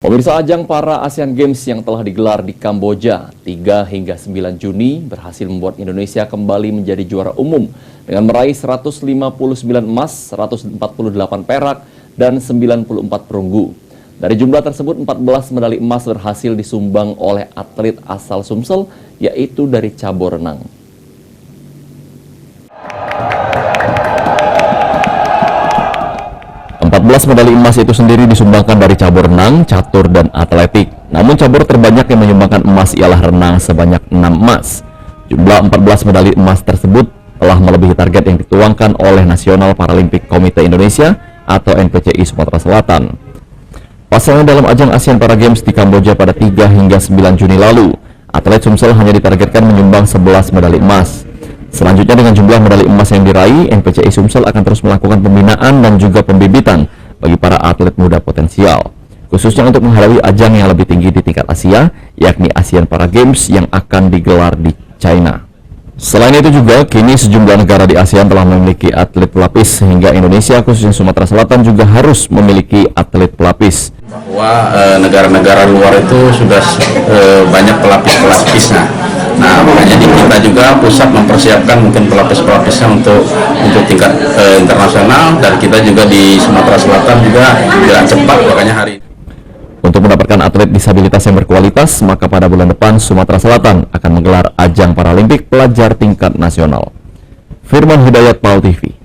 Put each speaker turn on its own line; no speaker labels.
Pemirsa, ajang para Asian Games yang telah digelar di Kamboja 3 hingga 9 Juni berhasil membuat Indonesia kembali menjadi juara umum dengan meraih 159 emas, 148 perak, dan 94 perunggu. Dari jumlah tersebut, 14 medali emas berhasil disumbang oleh atlet asal Sumsel, yaitu dari cabur renang. 14 medali emas itu sendiri disumbangkan dari cabur renang, catur, dan atletik. Namun cabur terbanyak yang menyumbangkan emas ialah renang sebanyak 6 emas. Jumlah 14 medali emas tersebut telah melebihi target yang dituangkan oleh National Paralympic Committee Indonesia atau NPCI Sumatera Selatan. Pasalnya dalam ajang Asian Para Games di Kamboja pada 3 hingga 9 Juni lalu, atlet Sumsel hanya ditargetkan menyumbang 11 medali emas. Selanjutnya, dengan jumlah medali emas yang diraih, NPCI Sumsel akan terus melakukan pembinaan dan juga pembibitan bagi para atlet muda potensial, khususnya untuk menghadapi ajang yang lebih tinggi di tingkat Asia, yakni Asian Para Games yang akan digelar di China. Selain itu juga, kini sejumlah negara di ASEAN telah memiliki atlet pelapis, sehingga Indonesia khususnya Sumatera Selatan juga harus memiliki atlet pelapis.
Bahwa negara-negara luar itu sudah banyak pelapis-pelapisnya. Nah, makanya di kita juga pusat mempersiapkan mungkin pelapis-pelapisnya untuk tingkat internasional, dan kita juga di Sumatera Selatan juga jalan cepat, makanya hari ini.
Untuk mendapatkan atlet disabilitas yang berkualitas, maka pada bulan depan Sumatera Selatan akan menggelar ajang Paralimpik pelajar tingkat nasional. Firman Hidayat, PAL TV.